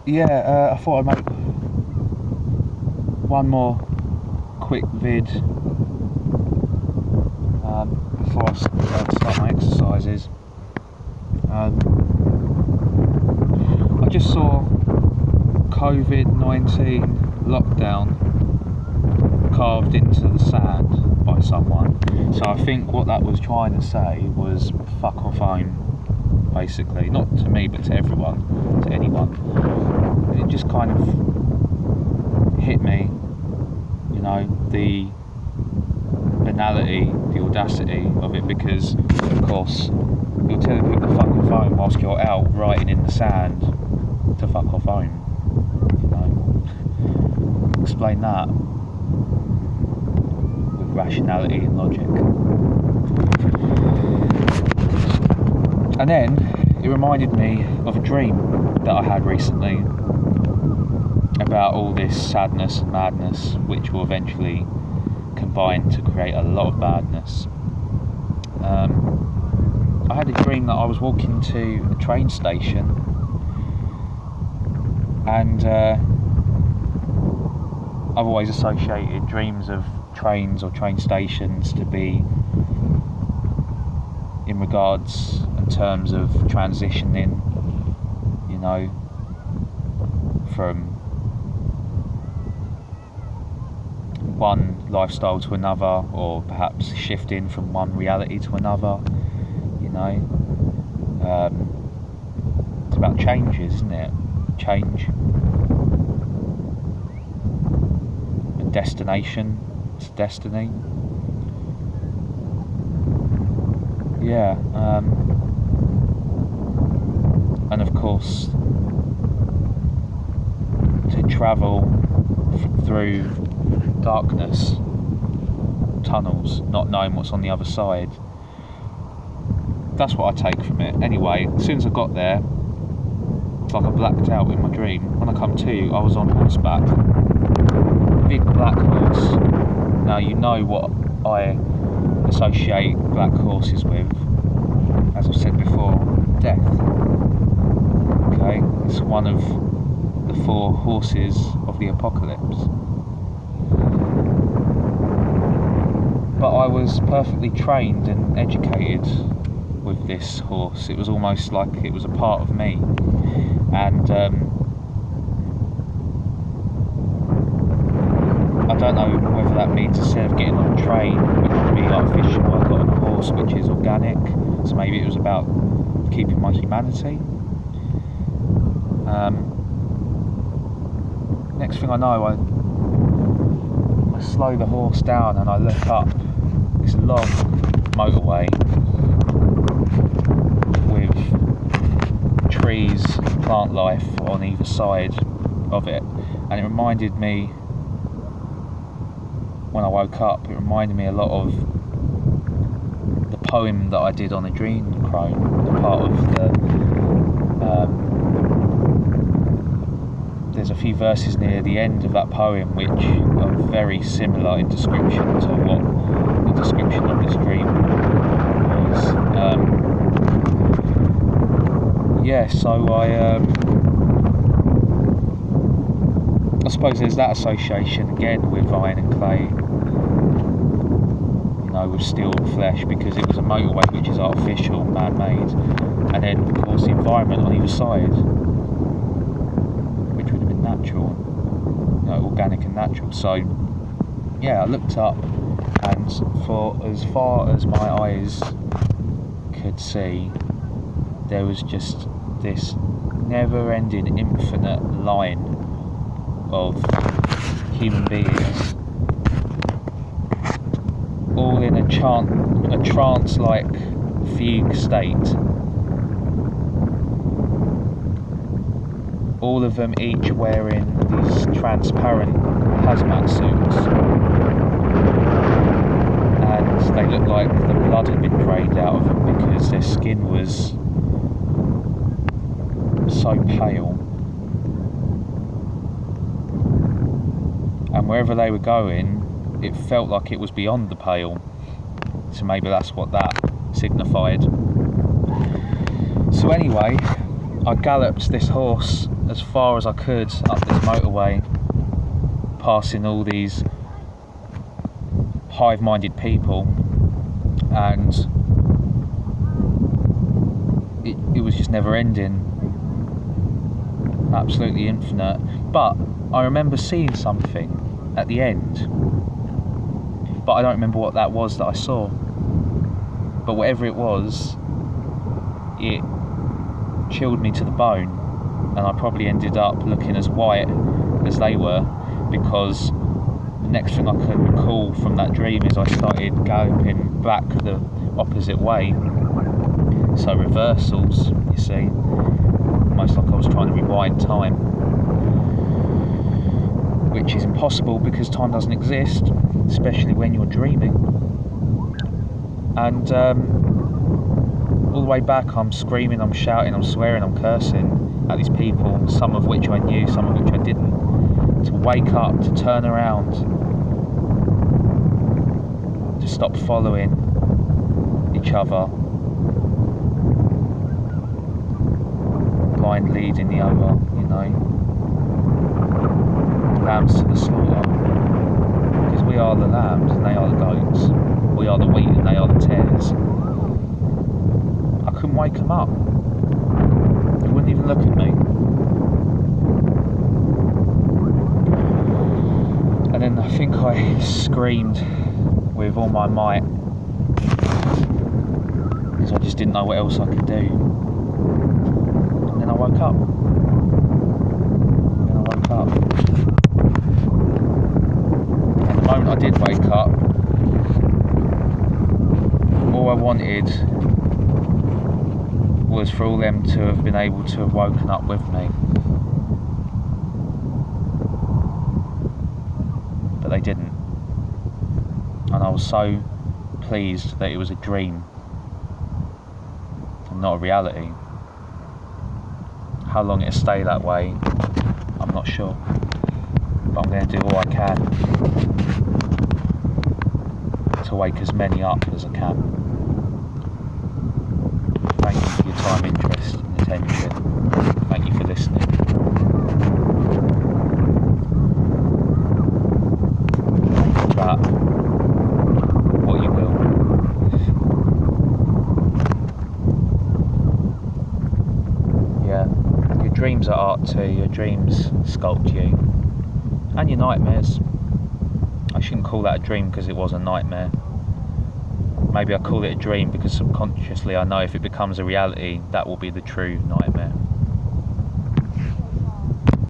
yeah, I thought I'd make one more quick vid before I start my exercises. I just saw COVID-19 lockdown carved into the sand by someone. So I think what that was trying to say was fuck off home, basically. Not to me, but to everyone, to anyone. And it just kind of hit me, you know, the banality, the audacity of it, because of course you're telling people to fuck off home whilst you're out writing in the sand to fuck off home, you know. Explain that with rationality and logic. And then it reminded me of a dream that I had recently about all this sadness and madness, which will eventually combine to create a lot of badness. I had a dream that I was walking to a train station, and I've always associated dreams of trains or train stations to be in regards in terms of transitioning, you know, from one lifestyle to another, or perhaps shifting from one reality to another, you know. It's about changes, isn't it? Change and destination. It's destiny. Yeah. And of course, to travel through darkness, tunnels, not knowing what's on the other side. That's what I take from it. Anyway, as soon as I got there, it's like I blacked out in my dream. When I come to, I was on horseback. Big black horse. Now you know what I associate black horses with, as I've said before, death. Okay, it's one of the 4 horses of the apocalypse. But I was perfectly trained and educated with this horse. It was almost like it was a part of me. And I don't know whether that means instead of getting on a train, which would be artificial, I got on a horse which is organic. So maybe it was about keeping my humanity. Next thing I know, I slow the horse down and I look up this long motorway with trees, plant life on either side of it, and it reminded me, when I woke up, it reminded me a lot of the poem that I did on Adrenochrome, the part of the there's a few verses near the end of that poem which are very similar in description to what the description of this dream was. So I suppose there's that association again with iron and clay, you know, with steel and flesh, because it was a motorway which is artificial, man-made, and then of course the environment on either side, which would have been natural, you know, organic and natural. So yeah, I looked up, and for as far as my eyes could see, there was just this never-ending, infinite line of human beings, all in a trance-like fugue state. All of them each wearing these transparent hazmat suits, and they looked like the blood had been drained out of them because their skin was so pale. And wherever they were going, it felt like it was beyond the pale. So maybe that's what that signified. So anyway, I galloped this horse as far as I could up this motorway, passing all these hive-minded people, and it was just never ending, absolutely infinite. But I remember seeing something at the end, but I don't remember what that was that I saw. But whatever it was, it chilled me to the bone, and I probably ended up looking as white as they were, because the next thing I could recall from that dream is I started galloping back the opposite way. So reversals, you see, almost like I was trying to rewind time, which is impossible because time doesn't exist, especially when you're dreaming. And all the way back I'm screaming, I'm shouting, I'm swearing, I'm cursing at these people, some of which I knew, some of which I didn't, to wake up, to turn around, to stop following each other, blind leading the other, you know, lambs to the slaughter, because we are the lambs and they are the goats, we are the wheat and they are the tares. I couldn't wake them up, they wouldn't even look at me. And then I think I screamed with all my might, because I just didn't know what else I could do. And then I woke up. And the moment I did wake up, all I wanted was for all them to have been able to have woken up with me. But they didn't. And I was so pleased that it was a dream and not a reality. How long it'll stay that way, I'm not sure. But I'm going to do all I can to wake as many up as I can. Thank you for your time, interest and attention. Thank you for listening. But what you will. Yeah, your dreams are art too. Your dreams sculpt you. And your nightmares. I shouldn't call that a dream because it was a nightmare. Maybe I call it a dream because subconsciously I know if it becomes a reality, that will be the true nightmare.